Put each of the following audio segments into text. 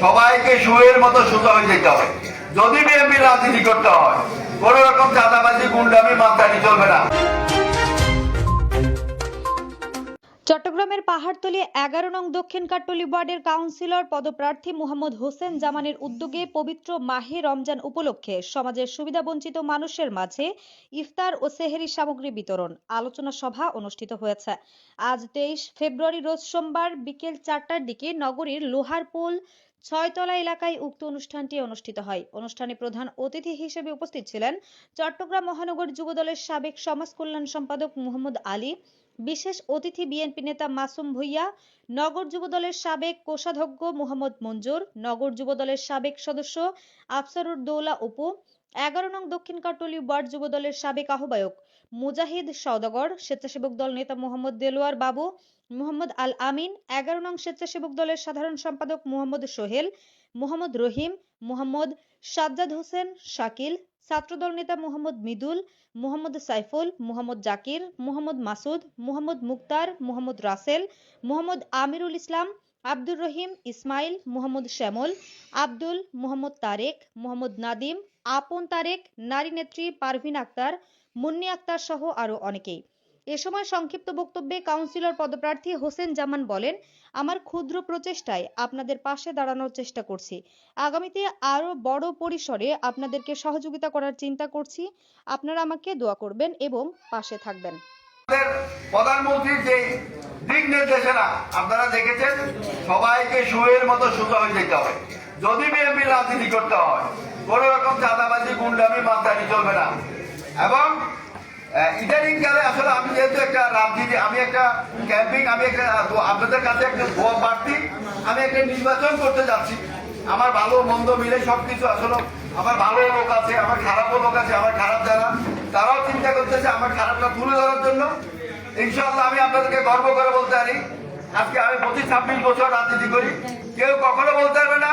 সবাইকে শুয়ের মতো সোজা হয়ে যেতে হবে। যদি বিএনপি রাজনীতি করতে হয়, কোন রকম চাঁদাবাজি গুন্ডামি মাত্রানি চলবে না। চট্টগ্রামের পাহাড়তলী ১১ নং দক্ষিণ কাট্টলী ওয়ার্ডের কাউন্সিলর পদপ্রার্থী মোহাম্মদ হোসেন জামানের উদ্যোগে পবিত্র মাহে রমজান উপলক্ষে সমাজের সুবিধাবঞ্চিত মানুষের মাঝে ইফতার ও সেহরি সামগ্রী বিতরণ আলোচনা সভা অনুষ্ঠিত হয়েছে। আজ ২৩ ফেব্রুয়ারি রোজ সোমবার বিকেল ৪টার দিকে নগরীর লোহারপুল ৬তলা এলাকায় উক্ত অনুষ্ঠানটি অনুষ্ঠিত হয়। অনুষ্ঠানে প্রধান অতিথি হিসেবে উপস্থিত ছিলেন চট্টগ্রাম মহানগর যুবদলের সাবেক সমাজ কল্যাণ সম্পাদক মোহাম্মদ আলী, বিশেষ অতিথি বিএনপি নেতা মাসুম ভুইয়া, নগর যুবদলের সাবেক কোষাধ্যক্ষ মোহাম্মদ মঞ্জুর, নগর যুবদলের সাবেক সদস্য আফসারুর দৌলা অপু, ১১ নং দক্ষিণ কাট্টলী ওয়ার্ড যুবদলের সাবেক আহ্বায়ক মুজাহিদ সওদাগর, স্বেচ্ছাসেবক দল নেতা মোহাম্মদ দেলোয়ার বাবু, মোহাম্মদ আল আমিন, ১১ নং স্বেচ্ছাসেবক দলের সাধারণ সম্পাদক মোহাম্মদ সোহেল, মোহাম্মদ রহিম, মোহাম্মদ সাজ্জাদ হোসেন শাকিল, ছাত্রদল নেতা মোহাম্মদ মিদুল, মোহাম্মদ সাইফুল, মোহাম্মদ জাকির, মোহাম্মদ মাসুদ, মোহাম্মদ মুক্তার, মোহাম্মদ রাসেল, মোহাম্মদ আমিরুল ইসলাম, আব্দুর রহিম ইসমাইল, মোহাম্মদ শ্যামল, আব্দুল, মোহাম্মদ তারেক, মোহাম্মদ নাদিম, আপন তারেক, নারী নেত্রী পারভিন আক্তার, মুন্নি আক্তার সহ আরো অনেকেই। এ সময় সংক্ষিপ্ত বক্তব্যে কাউন্সিলর পদপ্রার্থী হোসেন জামান বলেন, আমার ক্ষুদ্র প্রচেষ্টায় আপনাদের পাশে দাঁড়ানোর চেষ্টা করছি। আগামীতে আরো বড় পরিসরে আপনাদেরকে সহযোগিতা করার চিন্তা করছি। আপনারা আমাকে দোয়া করবেন এবং পাশে থাকবেন। প্রধানমন্ত্রীর যে দিক নির্দেশনা আপনারা দেখেছেন, সবাইকে শুয়ের মতো সোজা হয়ে যেতে হবে। যদি বিএনপি রাজনীতি করতে হয়, কোন রকম চাঁদাবাজি গুন্ডামি মাত্রানি চলবে না। এবং ইদানিং কালে আসলে আমি যেহেতু একটা রাজনীতি, আমি একটা ক্যাম্পিং, আমি একটা আপনাদের কাছে একটা প্রার্থী, আমি একটা নির্বাচন করতে যাচ্ছি। আমার ভালো মন্দ মিলে সবকিছু আসলে আমার ভালো লোক আছে, আমার খারাপও লোক আছে, আমার খারাপ যারা তারাও চিন্তা করতেছে আমার খারাপটা তুলে ধরার জন্য। ইনশাআল্লাহ আমি আপনাদেরকে গর্ব করে বলতে পারি, আজকে আমি 25-26 বছর রাজনীতি করি, কেউ কখনো বলতে পারবে না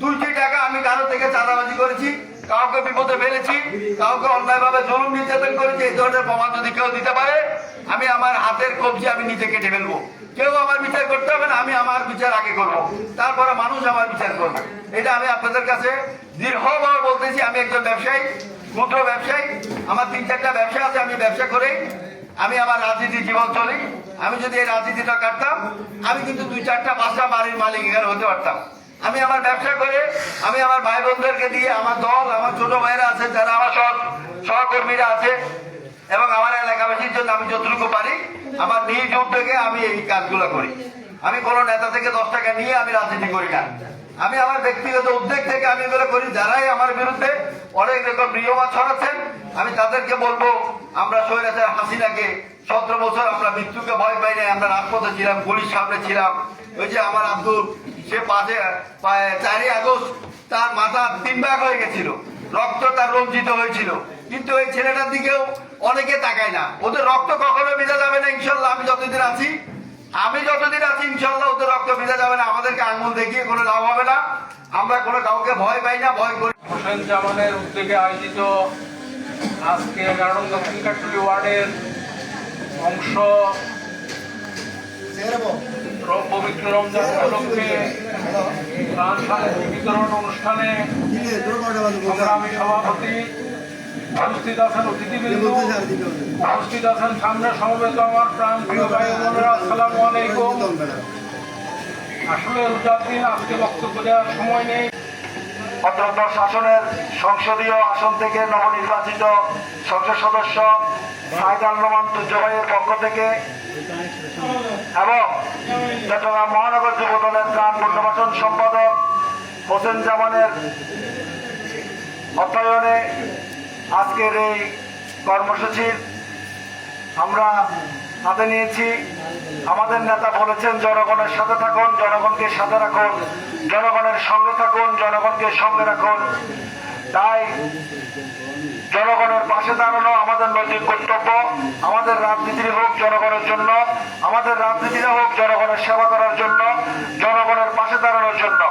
2টি টাকা আমি কারো থেকে চাঁদাবাজি করেছি, কাউকে বিপদে ফেলেছি, কাউকে অন্যায়ভাবে জুলুম নির্যাতন করেছি। এই ধরনের প্রমাণ যদি কেউ দিতে পারে, আমি আমার হাতের কবজি আমি নিজে কেটে ফেলবো। কেউ আমার বিচার করতে হবে না, আমি আমার বিচার আগে করবো, তারপরে মানুষ আমার বিচার করবে। এটা আমি আপনাদের কাছে দৃঢ়ভাবে বলতেছি। আমি একজন ব্যবসায়ী, ক্ষুদ্র ব্যবসায়ী, আমার 3-4টা ব্যবসা আছে, আমি ব্যবসা করে আমি আমার রাজনীতি জীবন চলি। আমি যদি এই রাজনীতিটা কাটতাম, আমি কিন্তু 2-4টা-5টা বাড়ির মালিক এখানে হতে পারতাম। আমি আমার ব্যবসা করে, আমি আমার ভাই বোনদেরকে দিয়ে, আমার দল, আমার ছোট ভাইরা আছে, যারা আমার সহকর্মীরা আছে, এবং আমার এলাকাবাসীর জন্য আমি যতটুকু পারি আমার নিজ উদ্যোগে আমি এই কাজগুলো করি। আমি কোনো নেতা থেকে 10 টাকা নিয়ে আমি রাজনীতি করি না। আমি আমার ব্যক্তিগত উদ্যোগ থেকে আমি এগুলো করি। যারাই আমার বিরুদ্ধে অনেক রকম নিয়মা ছড়াচ্ছেন, আমি তাদেরকে বলবো, আমরা স্বৈরাচার হাসিনাকে 17 বছর আমরা মৃত্যুকে ভয় পাই নাই, আমরা রাজপথে ছিলাম, পুলিশ সামনে ছিলাম। ওই যে আমার আব্দুল, সে 4ই আগস্ট তার মাথা 3 ভাগ হয়ে গেছিল, রক্ত তার রঞ্জিত হয়েছিল, কিন্তু ওই ছেলেটার দিকেও অনেকে তাকায় না। ওদের রক্ত কখনো ভিজা যাবে না ইনশাল্লাহ। আমি যতদিন আছি ইনশাল্লাহ ওদের রক্ত ভিজা যাবে না। আমাদেরকে আঙুল দেখিয়ে কোনো লাভ হবে না। আমরা কোনো কাউকে ভয় পাই না, ভয় করি। হোসেন জামানের উদ্যোগে আয়োজিত আজকে ১১ নং দক্ষিণ কাট্টলী ওয়ার্ডের অংশ পবিত্র রমজান উপলক্ষে ত্রাণ সামগ্রী বিতরণ অনুষ্ঠানে সংগ্রামী সভাপতি উপস্থিত আছেন, অতিথিবৃন্দ উপস্থিত আছেন, সামনে সমবেত আমার প্রাণ প্রিয় ভাই বোনেরা, আসসালামু আলাইকুম। আসলে রোজার দিন, আজকে বক্তব্য দেওয়ার সময় নেই। অত্র শাসনের সংসদীয় আসন থেকে নবনির্বাচিত সংসদ সদস্য সাইদাল রহমান তুজ্জভাইয়ের পক্ষ থেকে এবং চট্টগ্রাম মহানগর যুবদলের ত্রাণ পুনর্বাসন সম্পাদক হোসেন জামানের অর্থায়নে আজকের এই কর্মসূচির আমরা হাতে নিয়েছি। আমাদের নেতা বলেছেন, জনগণের সাথে থাকুন, জনগণকে সাথে রাখুন, জনগণের সঙ্গে থাকুন, জনগণকে সঙ্গে রাখুন। তাই জনগণের পাশে দাঁড়ানো আমাদের নৈতিক কর্তব্য। আমাদের রাজনীতি হোক জনগণের জন্য, আমাদের রাজনীতিটা হোক জনগণের সেবা করার জন্য, জনগণের পাশে দাঁড়ানোর জন্য।